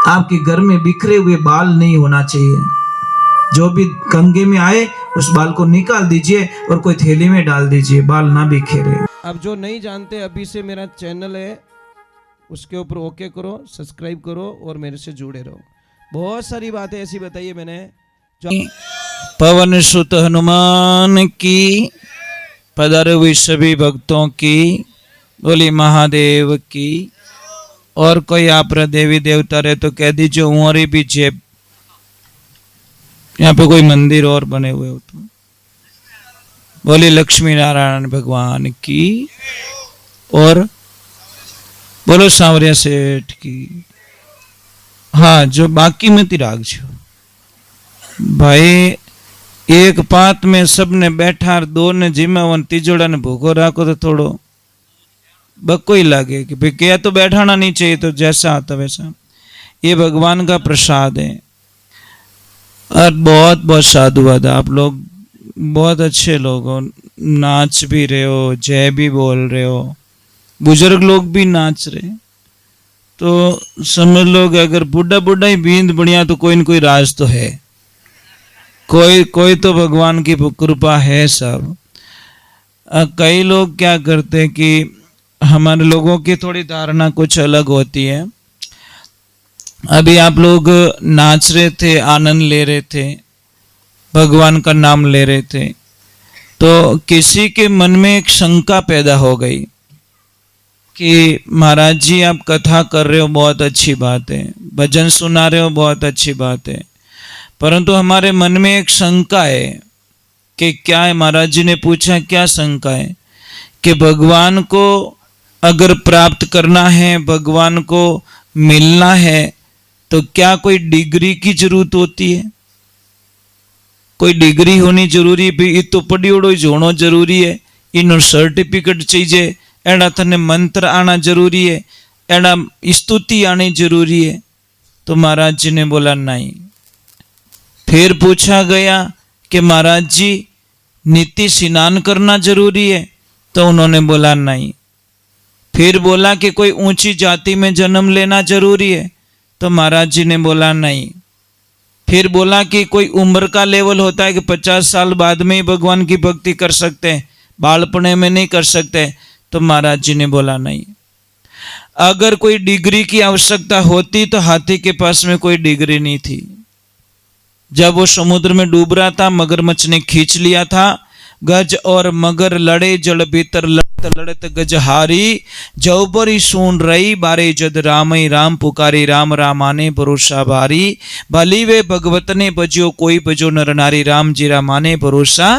आपके घर में बिखरे हुए बाल नहीं होना चाहिए। जो भी गंगे में आए उस बाल को निकाल दीजिए और कोई थैली में डाल दीजिए, बाल ना बिखेरे। अब जो नहीं जानते, अभी से मेरा चैनल है उसके ऊपर ओके करो, सब्सक्राइब करो और मेरे से जुड़े रहो। बहुत सारी बातें ऐसी बताई है मैंने जो पवन सुत हनुमान की, पधारे हुए सभी भक्तों की, बोली महादेव की। और कोई आप देवी देवता रहे तो कह दीजिए हमारी भी जेब, यहाँ पे कोई मंदिर और बने हुए हो तो बोली लक्ष्मी नारायण भगवान की, और बोलो सांवरिया सेठ की। हाँ, जो बाकी में तिराग छो भाई, एक पात में सबने बैठा, दो ने जिम्मेवन, तीजोड़ा ने भूखो राखो तो थोड़ो बक्को ही लगे कि भाई क्या तो बैठाना नहीं चाहिए, तो जैसा आता वैसा। ये भगवान का प्रसाद है। और बहुत बहुत साधुवाद, आप लोग बहुत अच्छे लोग हो, नाच भी रहे हो, जय भी बोल रहे हो, बुजुर्ग लोग भी नाच रहे, तो समझ लो कि अगर बुढ़ा बुढ़ा ही बींद बढ़िया तो कोई न कोई राज तो है, कोई तो भगवान की कृपा है सब। कई लोग क्या करते हैं कि हमारे लोगों की थोड़ी धारणा कुछ अलग होती है। अभी आप लोग नाच रहे थे, आनंद ले रहे थे, भगवान का नाम ले रहे थे, तो किसी के मन में एक शंका पैदा हो गई कि महाराज जी आप कथा कर रहे हो, बहुत अच्छी बात है, भजन सुना रहे हो, बहुत अच्छी बात है, परंतु हमारे मन में एक शंका है कि क्या है। महाराज जी ने पूछा क्या शंका है? कि भगवान को अगर प्राप्त करना है, भगवान को मिलना है, तो क्या कोई डिग्री की जरूरत होती है? कोई डिग्री होनी जरूरी है? ये तो पढ़ी उड़ो होना जरूरी है, इनो सर्टिफिकेट चाहिए, एड़ा थने मंत्र आना जरूरी है, एड़ा स्तुति आनी जरूरी है? तो महाराज जी ने बोला नहीं। फिर पूछा गया कि महाराज जी नित्य स्नान करना जरूरी है? तो उन्होंने बोला नहीं। फिर बोला कि कोई ऊंची जाति में जन्म लेना जरूरी है? तो महाराज जी ने बोला नहीं। फिर बोला कि कोई उम्र का लेवल होता है कि 50 साल बाद में ही भगवान की भक्ति कर सकते हैं, बालपने में नहीं कर सकते? तो महाराज जी ने बोला नहीं। अगर कोई डिग्री की आवश्यकता होती तो हाथी के पास में कोई डिग्री नहीं थी। जब वो समुद्र में डूब रहा था, मगरमच्छ ने खींच लिया था, गज और मगर लड़े जल भीतर लड़त लड़त गजहारी, जौबरी सुन रही बारे जद रामई राम पुकारी, राम रामाने भरोसा भारी, भली वे भगवत ने बजो कोई बजो नर नारी, राम जी रामाने भरोसा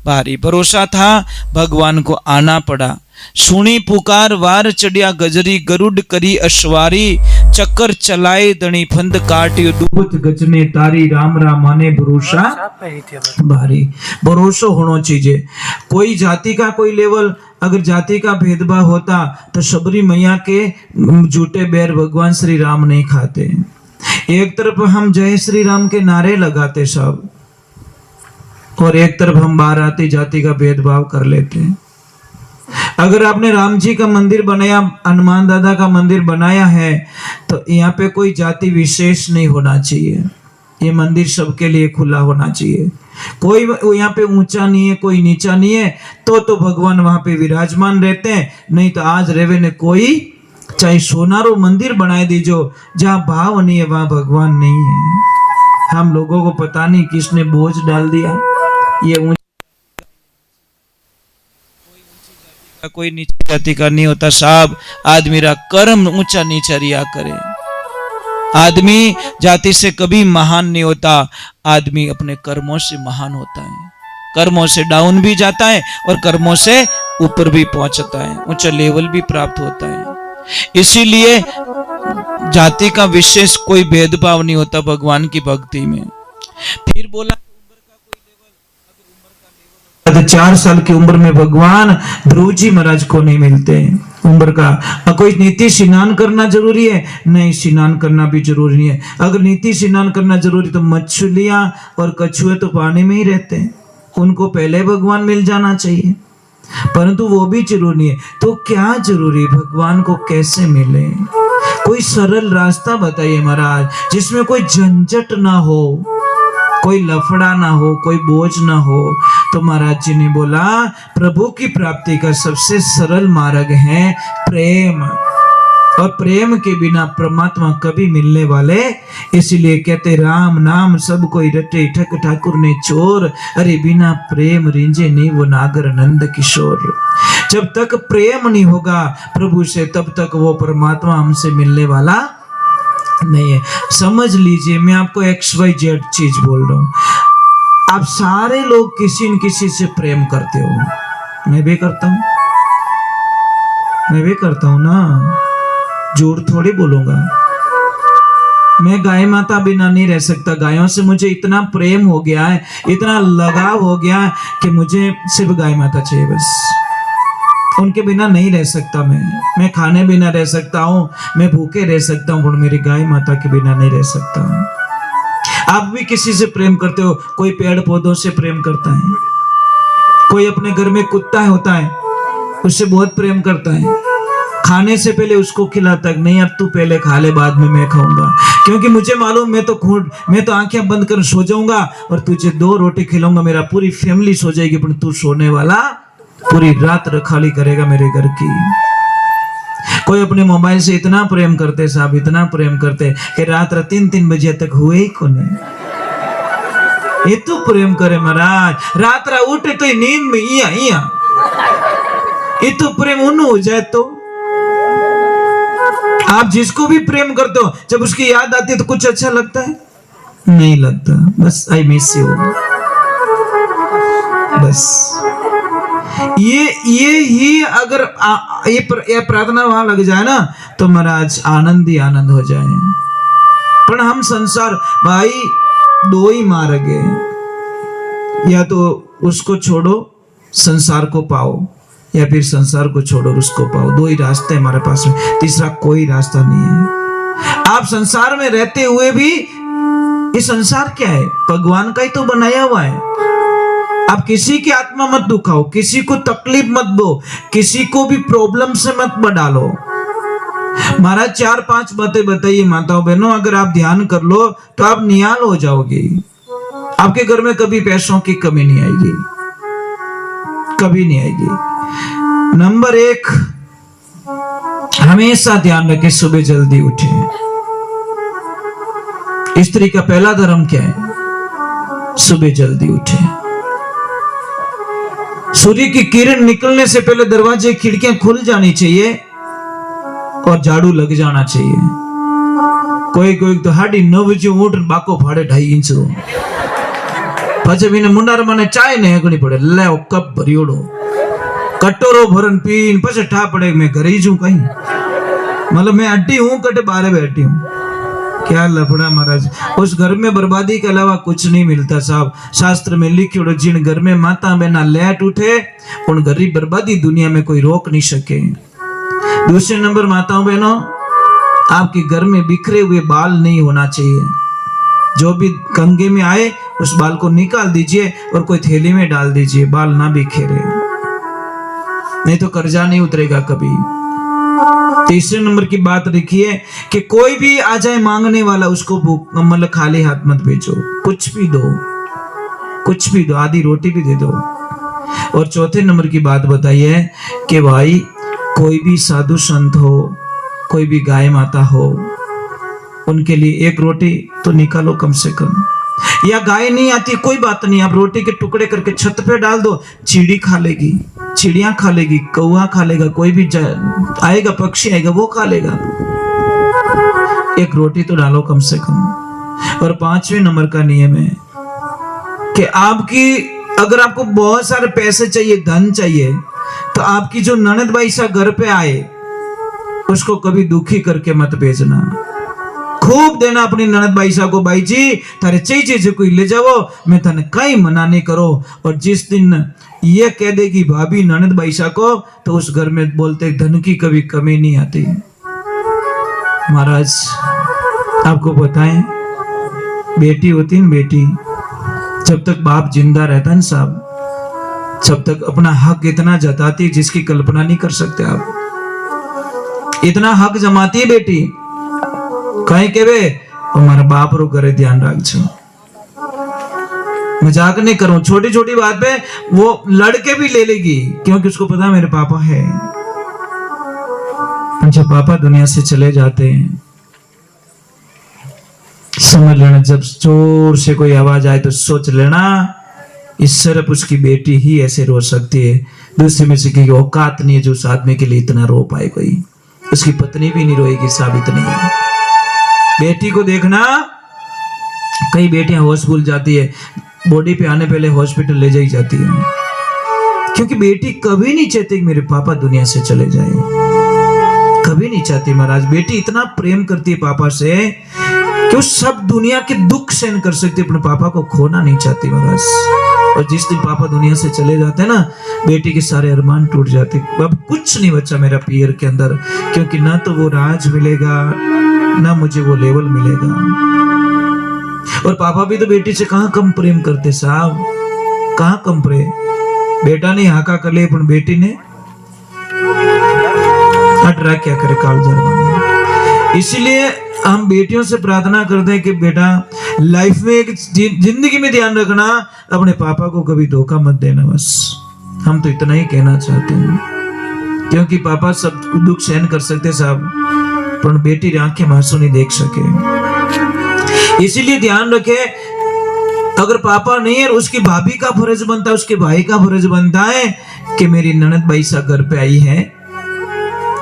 भारी। भरोसा था, भगवान को आना पड़ा। सुनी पुकार वार चढ़िया गजरी, गरुड़ करी अश्वारी, चक्कर चलाए दणी फंद काटियो, डूबत गजने तारी, राम रामाने भरोसा भारी। भरोसा होना चाहिए। कोई जाति का कोई लेवल, अगर जाति का भेदभाव होता तो शबरी मैया के झूठे बैर भगवान श्री राम नहीं खाते। एक तरफ हम जय श्री राम के नारे लगाते सब, और एक तरफ हम बाराती जाति का भेदभाव कर लेते हैं। अगर आपने राम जी का मंदिर बनाया, हनुमान दादा का मंदिर बनाया है, तो यहाँ पे कोई जाति विशेष नहीं होना चाहिए। ये मंदिर सबके लिए खुला होना चाहिए। कोई यहाँ पे ऊंचा नहीं है, कोई नीचा नहीं है, तो भगवान वहां पे विराजमान रहते हैं। नहीं तो आज रेवे ने कोई चाहे सोनारो मंदिर बनाए दीजो, जहाँ भाव नहीं है वहां भगवान नहीं है। हम लोगों को पता नहीं किसने बोझ डाल दिया। ये कोई नीची जाति का नहीं होता साहब। आदमी रा कर्म ऊंचा नीचा रिया करे। आदमी जाति से कभी महान नहीं होता, आदमी अपने कर्मों से महान होता है। कर्मों से डाउन भी जाता है और कर्मों से ऊपर भी पहुंचता है, ऊंचा लेवल भी प्राप्त होता है। इसीलिए जाति का विशेष कोई भेदभाव नहीं होता भगवान की भक्ति में। फिर बोला 4 साल की उम्र में भगवान ध्रुव जी महाराज को नहीं मिलते। उम्र का कोई नीति स्नान करना जरूरी है? नहीं, स्नान करना भी जरूरी नहीं है। अगर नीति स्नान करना जरूरी तो मछलियां और कछुए तो पानी में ही रहते हैं, उनको पहले भगवान मिल जाना चाहिए, परंतु वो भी जरूरी है। तो क्या जरूरी, भगवान को कैसे मिले? कोई सरल रास्ता बताइए महाराज, जिसमें कोई झंझट ना हो, कोई लफड़ा ना हो, कोई बोझ ना हो। तो महाराज जी ने बोला प्रभु की प्राप्ति का सबसे सरल मार्ग है प्रेम, और प्रेम के बिना परमात्मा कभी मिलने वाले, इसलिए कहते राम नाम सब कोई रटे ठक ठाकुर ने चोर, अरे बिना प्रेम रिंजे नहीं वो नागर नंद किशोर। जब तक प्रेम नहीं होगा प्रभु से, तब तक वो परमात्मा हमसे मिलने वाला नहीं है। समझ लीजिए, मैं आपको XYZ चीज बोल रहा हूं, आप सारे लोग किसी न किसी से प्रेम करते हो। मैं भी करता हूं, मैं भी करता हूं ना, झूठ थोड़ी बोलूंगा। मैं गाय माता बिना नहीं रह सकता, गायों से मुझे इतना प्रेम हो गया है, इतना लगाव हो गया है कि मुझे सिर्फ गाय माता चाहिए बस, उनके बिना नहीं रह सकता। मैं खाने बिना रह सकता हूँ, मैं भूखे रह सकता हूँ, पर मेरी गाय माता के बिना नहीं रह सकता। आप भी किसी से प्रेम करते हो, कोई पेड़ पौधों से प्रेम करता है, कोई अपने घर में कुत्ता होता है उससे बहुत प्रेम करता है, खाने से पहले उसको खिलाता है, नहीं अब तू पहले खा ले बाद में मैं खाऊंगा, क्योंकि मुझे मालूम मैं तो आंखें बंद कर सो जाऊंगा और तुझे 2 रोटी खिलाऊंगा, मेरा पूरी फैमिली सो जाएगी, पर तू सोने वाला पूरी रात रखाली करेगा मेरे घर की। कोई अपने मोबाइल से इतना प्रेम करते साहब, इतना प्रेम करते कि रात 3-3 बजे तक हुए ही कोने। ये तो प्रेम करे महाराज, रात उठे तो नींद में इया इया, ये तो प्रेम उन्हों हो जाए। तो आप जिसको भी प्रेम करते हो, जब उसकी याद आती है तो कुछ अच्छा लगता है? नहीं लगता, बस आई मिस यू, बस। ये ही अगर ये प्रार्थना वहां लग जाए ना, तो महाराज आनंद ही आनंद हो जाए। पर हम संसार भाई 2 ही मार्ग है, या तो उसको छोड़ो संसार को पाओ, या फिर संसार को छोड़ो उसको पाओ। 2 ही रास्ते हमारे पास में, तीसरा कोई रास्ता नहीं है। आप संसार में रहते हुए भी, ये संसार क्या है? भगवान का ही तो बनाया हुआ है। आप किसी की आत्मा मत दुखाओ, किसी को तकलीफ मत दो, किसी को भी प्रॉब्लम से मत डालो। महाराज 4-5 बातें बताइए माताओं बहनों, अगर आप ध्यान कर लो तो आप निहाल हो जाओगे। आपके घर में कभी पैसों की कमी नहीं आएगी, कभी नहीं आएगी। नंबर 1, हमेशा ध्यान रखें सुबह जल्दी उठे। स्त्री का पहला धर्म क्या है? सुबह जल्दी उठे। सूर्य की किरण निकलने से पहले दरवाजे खिड़कियां खुल जानी चाहिए और झाड़ू लग जाना चाहिए। कोई तो 9:30 बजे उठ बाको फाड़े 2.5 इंच पीने मुंडार माने चाय नहीं हेकनी पड़े, ले कप भरियोड़ो कटोरो भरन पीन पछे ठा पड़े मैं घर ही जू कहीं, मतलब मैं अड्डी हूं कटे बारे बैठी हूं। क्या लफड़ा महाराज, उस घर में बर्बादी के अलावा कुछ नहीं मिलता साहब। शास्त्र में लिखियो, जिन घर में माता बहना लेट उठे उन घर की बर्बादी दुनिया में कोई रोक नहीं सके। दूसरे नंबर माताओं बहनों, आपके घर में बिखरे हुए बाल नहीं होना चाहिए। जो भी कंघे में आए उस बाल को निकाल दीजिए और कोई थैली में डाल दीजिए, बाल ना बिखेरे, नहीं तो कर्जा नहीं उतरेगा कभी। तीसरे नंबर की बात रखिए कि कोई भी आ जाए मांगने वाला, उसको मतलब खाली हाथ मत भेजो, कुछ भी दो, कुछ भी दो, आधी रोटी भी दे दो। और चौथे नंबर की बात बताइए कि भाई कोई भी साधु संत हो, कोई भी गाय माता हो, उनके लिए 1 रोटी तो निकालो कम से कम। या गाय नहीं आती कोई बात नहीं, आप रोटी के टुकड़े करके छत पे डाल दो, चिड़ी खा लेगी, चिड़िया खा लेगी, कौवा खा लेगा, कोई भी आएगा पक्षी आएगा वो खा लेगा। 1 रोटी तो डालो कम से कम। और 5वें नंबर का नियम है कि अगर आपको बहुत सारे पैसे चाहिए, धन चाहिए, तो आपकी जो ननद भाई सा घर पे आए उसको कभी दुखी करके मत भेजना। खूब देना अपनी ननद भाई सा को, भाई जी थारे चीज कोई ले जाओ, मैं थाने कहीं मना नहीं करो। और जिस दिन ये कह देगी भाभी ननद भाई सा को, तो उस घर में बोलते धन की कभी कमी नहीं आती। महाराज आपको बताएं, बेटी होती न बेटी, जब तक बाप जिंदा रहता है साहब, जब तक अपना हक इतना जताती है जिसकी कल्पना नहीं कर सकते आप। इतना हक जमाती है बेटी कहीं के वे हमारा बाप रो करे ध्यान रख छो। मजाक नहीं करूं, छोटी छोटी बात पे वो लड़के भी ले लेगी क्योंकि उसको पता मेरे पापा है। जब पापा दुनिया से चले जाते हैं समझ लेना, जब जोर से कोई आवाज आए तो सोच लेना इस सिर्फ उसकी बेटी ही ऐसे रो सकती है, दूसरी में से की औकात नहीं है जो उस आदमी के लिए इतना रो पाए। कोई उसकी पत्नी भी नहीं रोएगी, साबित नहीं है। बेटी को देखना, कई बेटियां होश भूल जाती है, बॉडी पे आने पहले हॉस्पिटल ले जाई जाती है, क्योंकि बेटी कभी नहीं चाहती कि मेरे पापा दुनिया से चले जाए, कभी नहीं चाहती महाराज। बेटी इतना प्रेम करती है पापा से कि वो सब दुनिया के दुख सहन कर सकती है, अपने पापा को खोना नहीं चाहती महाराज। और जिस दिन पापा दुनिया से चले जाते हैं ना, बेटी के सारे अरमान टूट जाते, अब कुछ नहीं बचा मेरा पियर के अंदर, क्योंकि ना तो वो राज मिलेगा ना मुझे वो लेवल मिलेगा। और पापा भी तो बेटी से कहां कम प्रेम करते साहब, कहां कम प्रेम। बेटा ने हाका कर लिया पर बेटी ने हट रहा, क्या करे कालजार बने। इसीलिए हम बेटियों से प्रार्थना करते हैं कि बेटा लाइफ में एक जिंदगी में ध्यान रखना, अपने पापा को कभी धोखा मत देना। बस हम तो इतना ही कहना चाहते हैं, क्योंकि पापा सब दुख सहन कर सकते साहब, पर बेटी आंखें आंसू नहीं देख सके। इसीलिए ध्यान रखे, अगर पापा नहीं है उसकी भाभी का फर्ज बनता है, उसके भाई का फर्ज बनता है कि मेरी ननद भाई सा घर पे आई है,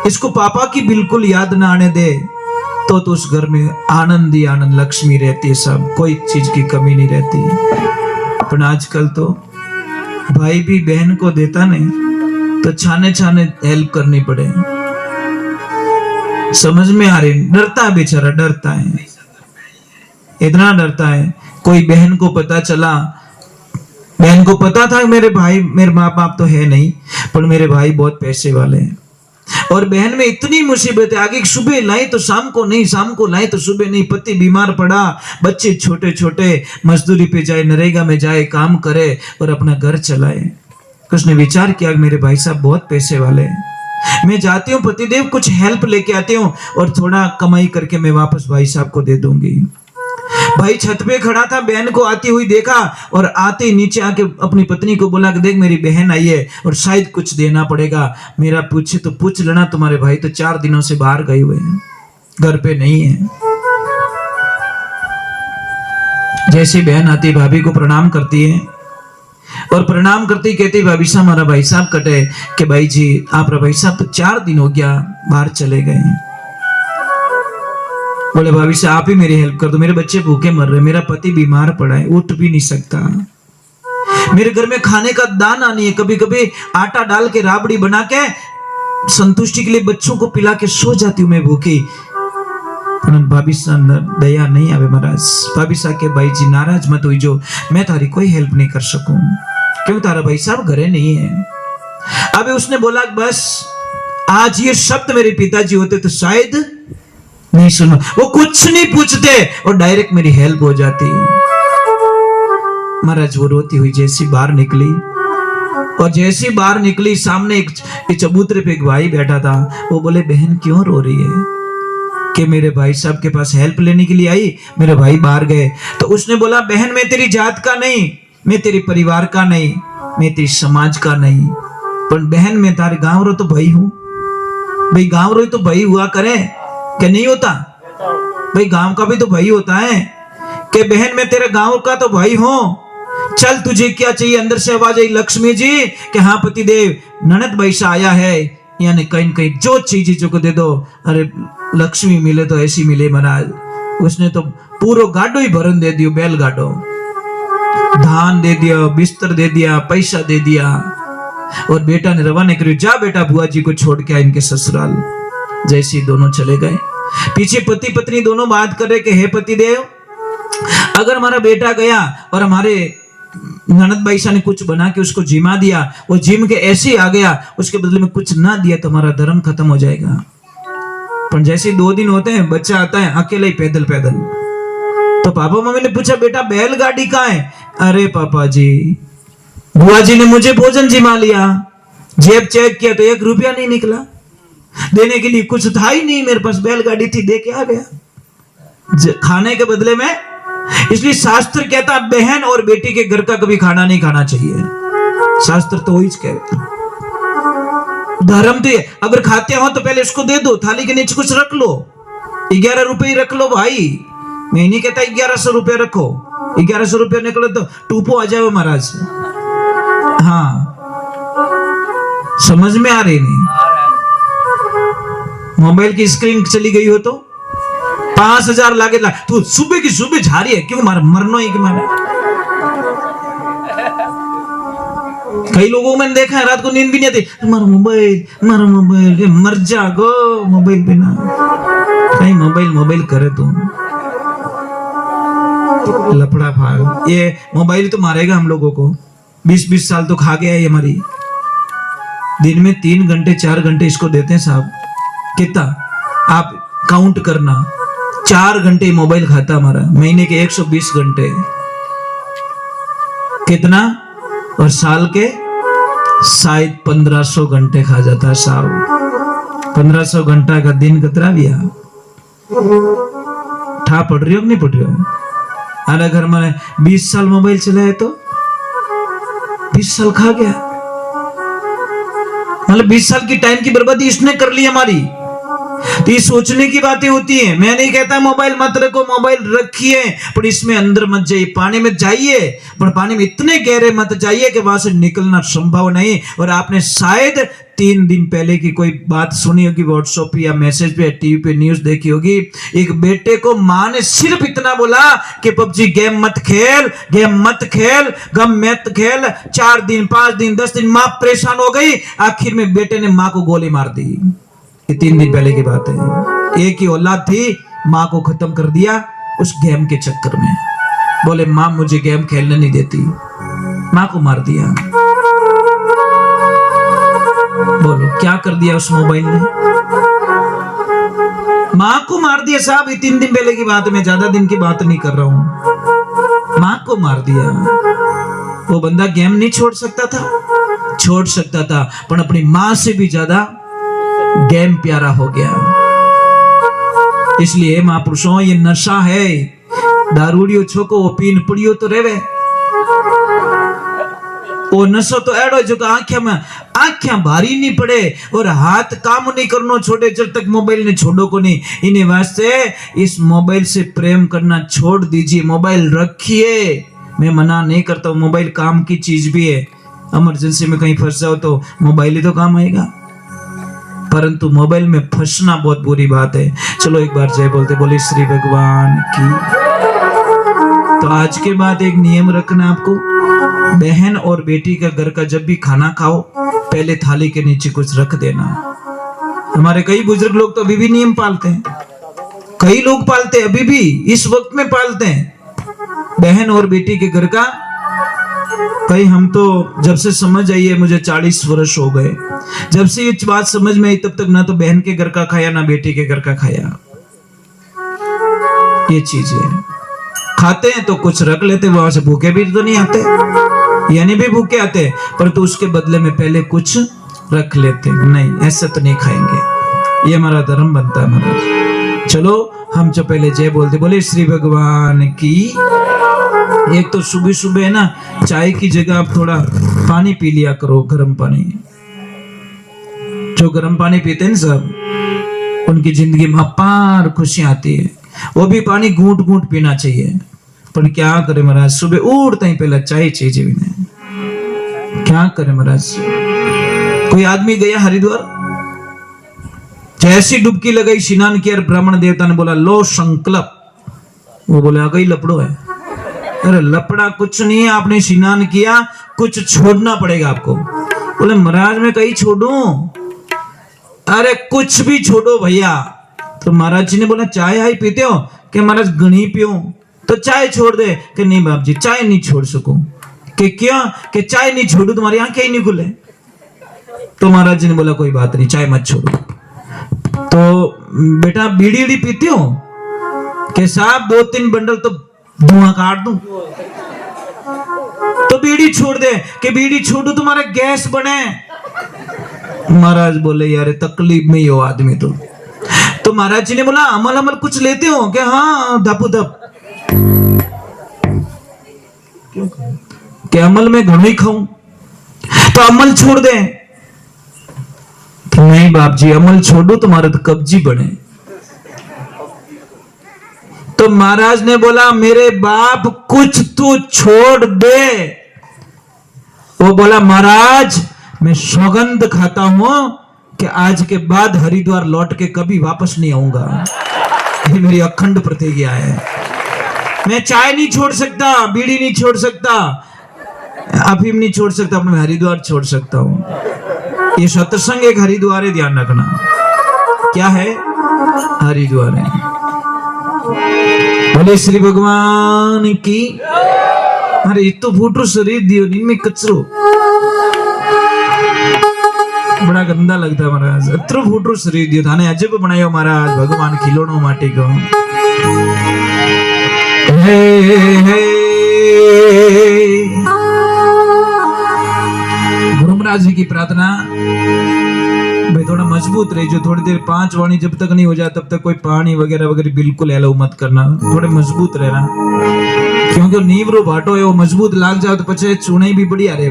इसको पापा की बिल्कुल याद ना आने दे, तो उस घर में आनंद ही आनंद, लक्ष्मी रहती है, सब कोई चीज की कमी नहीं रहती। पर आजकल तो भाई भी बहन को देता नहीं तो छाने छाने हेल्प करनी पड़े। समझ में आ रही, डरता है बेचारा, डरता है, इतना डरता है। कोई बहन को पता चला, बहन को पता था मेरे भाई, मेरे माँ बाप तो है नहीं, पर मेरे भाई बहुत पैसे वाले हैं, और बहन में इतनी मुसीबत है, आगे सुबह लाई तो शाम को नहीं, शाम को लाई तो सुबह नहीं, पति बीमार पड़ा, बच्चे छोटे छोटे, मजदूरी पे जाए, नरेगा में जाए, काम करे और अपना घर चलाए। उसने विचार किया मेरे भाई साहब बहुत पैसे वाले हैं, मैं जाती हूँ पतिदेव कुछ हेल्प लेके आती हूँ और थोड़ा कमाई करके मैं वापस भाई साहब को दे दूंगी। भाई छत पे खड़ा था, बहन को आती हुई देखा और आते नीचे आके अपनी पत्नी को बोला कि देख मेरी बहन आई है और शायद कुछ देना पड़ेगा, मेरा पूछे तो पूछ लेना, तुम्हारे भाई तो 4 दिनों से बाहर गए हुए हैं, घर पे नहीं है। जैसी बहन आती भाभी को प्रणाम करती है और प्रणाम करती कहती भाभी साहब हमारा भाई साहब कटे कि भाई जी आप भाई साहब तो 4 दिन हो गया बाहर चले गए हैं। बोले भाभी से आप ही मेरी हेल्प कर दो, मेरे बच्चे भूखे मर रहे, मेरा पति बीमार पड़ा है, उठ भी नहीं सकता, मेरे घर में खाने का दाना नहीं है, कभी कभी आटा डाल के राबड़ी बना के संतुष्टि के लिए बच्चों को पिला के सो जाती हूँ मैं भूखी। भाभी सा दया नहीं आवे महाराज। भाभी सा के भाई जी नाराज मत हुई जो मैं तारी कोई हेल्प नहीं कर सकूं, क्यों तारा भाई साहब घरे नहीं है। अबे उसने बोला बस आज ये शब्द मेरे पिताजी होते तो शायद नहीं सुनो, वो कुछ नहीं पूछते और डायरेक्ट मेरी हेल्प हो जाती। महाराज वो रोती हुई जैसी बाहर निकली और जैसी बाहर निकली सामने एक चबूतरे पे एक भाई बैठा था, वो बोले बहन क्यों रो रही है? कि मेरे भाई साहब के पास हेल्प लेने के लिए आई, मेरे भाई बाहर गए। तो उसने बोला बहन मैं तेरी जात का नहीं, मैं तेरे परिवार का नहीं, मैं तेरी समाज का नहीं, पर बहन मैं तारे गांव रो तो भाई हूं। भाई गांव रो तो भाई हुआ करे कि नहीं होता? भाई गांव का भी तो भाई होता है कि बहन मैं तेरे गांव का तो भाई हूं, चल तुझे क्या चाहिए? अंदर से आवाज आई लक्ष्मी जी कि हाँ पति देव ननद भाई से आया है, यानी कहीं कहीं जो चीज को दे दो। अरे लक्ष्मी मिले तो ऐसी मिले महाराज। उसने तो पूरा गाडो ही भरन दे दियो, बैल गाडो, धान दे दिया, बिस्तर दे दिया, पैसा दे दिया और बेटा ने रवाना करियो, जा बेटा बुआ जी को छोड़ के आ इनके ससुराल। जैसे दोनों चले गए, पीछे पति पत्नी दोनों बात कर रहे कि हे पति देव अगर हमारा बेटा गया और हमारे ननद भाईसा ने कुछ बना के उसको जिमा दिया, वो जिम के ऐसे ही आ गया, उसके बदले में कुछ ना दिया तो हमारा धर्म खत्म हो जाएगा। पर जैसे 2 दिन होते हैं बच्चा आता है अकेले ही पैदल पैदल। तो पापा मम्मी ने पूछा बेटा बैलगाड़ी कहाँ है? अरे पापा जी बुआ जी ने मुझे भोजन जिमा लिया, जेब चेक किया तो 1 रुपया नहीं निकला, देने के लिए कुछ था ही नहीं मेरे पास, बैलगाड़ी थी दे के आ गया। खाने के बदले में। इसलिए शास्त्र कहता है बहन और बेटी के घर का कभी खाना नहीं खाना चाहिए। शास्त्र तो वही कहता। धर्म तो ये, अगर खाते हो तो पहले उसको दे दो, थाली के नीचे कुछ रख लो। 11 रुपए ही रख लो भाई, मैं नहीं कहता 1100 रुपए रखो। 1100 रुपए निकले तो टूपो आ जाओ महाराज। हाँ, समझ में आ रही नहीं? मोबाइल की स्क्रीन चली गई हो तो 5000 लागे ला, तू सुबह की सुबह जा रही है क्यों? मरनो ही कि मारा। कई लोगों को मैंने देखा है रात को नींद भी नहीं आती, मारो मोबाइल मर जागो मोबाइल बिना। कहीं मोबाइल करे तुम लफड़ा फाड़। ये मोबाइल तो मारेगा हम लोगों को। 20-20 साल तो खा गया है हमारी। दिन में 3 घंटे 4 घंटे इसको देते हैं साहब। कितना आप काउंट करना, 4 घंटे मोबाइल खाता हमारा, महीने के 120 घंटे कितना, और साल के शायद 1500 घंटे खा जाता है साहब। 1500 घंटा का दिन कितना भी आ ठा पड़ रही हो कि नहीं पड़ रही हो? अरे घर में 20 साल मोबाइल चलाए तो 20 साल खा गया। मतलब 20 साल की टाइम की बर्बादी इसने कर ली हमारी। तो ये सोचने की बातें होती है। मैं नहीं कहता मोबाइल मत रखो, मोबाइल रखिए, पर इसमें अंदर मत जाइए। पानी में जाइए, पर पानी में इतने गहरे मत जाइए कि वहां से निकलना संभव नहीं। और आपने शायद 3 दिन पहले की कोई बात सुनी होगी, व्हाट्सएप पे या मैसेज पे या टीवी पे न्यूज देखी होगी। एक बेटे को माँ ने सिर्फ इतना बोला कि पबजी गेम मत खेल, गम मत खेल। 4 दिन 5 दिन 10 दिन माँ परेशान हो गई। आखिर में बेटे ने माँ को गोली मार दी। ये 3 दिन पहले की बात है। एक ही औलाद थी, माँ को खत्म कर दिया उस गेम के चक्कर में। बोले माँ मुझे गेम खेलने नहीं देती, माँ को मार दिया। बोलो क्या कर दिया उस मोबाइल ने? माँ को मार दिया साहब। ये 3 दिन पहले की बात है, मैं ज्यादा दिन की बात नहीं कर रहा हूं। माँ को मार दिया। वो बंदा गेम नहीं छोड़ सकता था? छोड़ सकता था, पर अपनी माँ से भी ज्यादा गेम प्यारा हो गया। इसलिए महापुरुषों, ये नशा है। दारूड़ियो छोको वो पीन पड़ियो तो रेवे। वो नशो तो एड़ो जो आंखें भारी नहीं पड़े और हाथ काम नहीं करनो छोड़े जब तक मोबाइल ने छोड़ो को नहीं। इन्हें वास्ते इस मोबाइल से प्रेम करना छोड़ दीजिए। मोबाइल रखिए, मैं मना नहीं करता हूँ। मोबाइल काम की चीज भी है। इमरजेंसी में कहीं फंस जाओ तो मोबाइल ही तो काम आएगा। परंतु मोबाइल में फंसना बहुत बुरी बात है। चलो एक बार जय बोलते, बोले श्री भगवान की। तो आज के बाद एक नियम रखना आपको, बहन और बेटी का घर का जब भी खाना खाओ पहले थाली के नीचे कुछ रख देना। हमारे कई बुजुर्ग लोग तो अभी भी नियम पालते हैं। कई लोग पालते हैं, अभी भी इस वक्त में पालते हैं बहन और बेटी के घर का। भाई हम तो जब से समझ आई है, मुझे 40 वर्ष हो गए, जब से ये बात समझ में आई तब तक ना तो बहन के घर का खाया ना बेटी के घर का खाया। ये चीज है। खाते हैं तो कुछ रख लेते, वहां से भूखे भी तो नहीं आते, यानी भी भूखे आते, परंतु उसके बदले में पहले कुछ रख लेते। नहीं, ऐसा तो नहीं खाएंगे। ये हमारा धर्म बनता है महाराज। चलो हम जो पहले जय बोलते, बोले श्री भगवान की। एक तो सुबह सुबह है ना, चाय की जगह आप थोड़ा पानी पी लिया करो, गर्म पानी। जो गर्म पानी पीते हैं सब, उनकी जिंदगी में अपार खुशियां आती है। वो भी पानी घूंट घूंट पीना चाहिए। पर क्या करे महाराज, सुबह उठते ही पहले चाय चाहिए भी नहीं। क्या करे महाराज। कोई आदमी गया हरिद्वार, जैसी डुबकी लगाई, स्नान किया, ब्राह्मण देवता ने बोला लो संकल्प। वो बोले आ गई लपड़ो है। अरे लपड़ा कुछ नहीं है, आपने स्नान किया, कुछ छोड़ना पड़ेगा आपको। बोले महाराज मैं कहीं छोड़ूं? अरे कुछ भी छोड़ो भैया। तो महाराज जी ने बोला चाय आई पीते हो? कि महाराज घनी पियो। तो चाय छोड़ दे? कि नहीं बाप जी चाय नहीं छोड़ सकूं। कि क्यों? कि चाय नहीं छोड़ू तुम्हारी आंखें ही नहीं खुले। तो महाराज जी ने बोला कोई बात नहीं, चाय मत छोड़ो। तो बेटा बीड़ी बीड़ी पीती हो? कि साहब 2-3 बंडल तो धुआं काट दूं। तो बीड़ी छोड़ दे। कि बीड़ी छोड़ू तुम्हारा गैस बने। महाराज बोले यार तकलीफ में ही हो आदमी। तो महाराज जी ने बोला अमल अमल कुछ लेते हो क्या? हाँ धपु धप। क्या अमल में घणो ही खाऊं तो अमल छोड़ दे? तो नहीं बाप जी अमल छोड़ू तुम्हारा तो कब्जी बने। तो महाराज ने बोला मेरे बाप कुछ तू छोड़ दे। वो बोला महाराज मैं सौगंध खाता हूं कि आज के बाद हरिद्वार लौट के कभी वापस नहीं आऊंगा। ये मेरी अखंड प्रतिज्ञा है। मैं चाय नहीं छोड़ सकता, बीड़ी नहीं छोड़ सकता, अफीम नहीं छोड़ सकता, मैं हरिद्वार छोड़ सकता हूं। ये सत्संग एक हरिद्वार है, ध्यान रखना। क्या है? हरिद्वार है। बोले श्री भगवान की। अरे ये तो फूटो शरीर दियो नीम में कचरो, बड़ा गंदा लगता है महाराज। अत्रो फूटो शरीर दियो थाने अजब बनायो महाराज भगवान खिलौनो माटी को। हे हे गुरु महाराज जी की प्रार्थना भाई थोड़ा मजबूत रहे जो थोड़ी देर 5 वाणी जब तक नहीं हो जाए तब तक कोई पानी वगैरह वगैरह बिल्कुल अलाउ मत करना, थोड़े मजबूत रहना। क्योंकि नींव रो भाटो है वो मजबूत लाग जाओ तो पचे चूने भी बढ़िया रहे।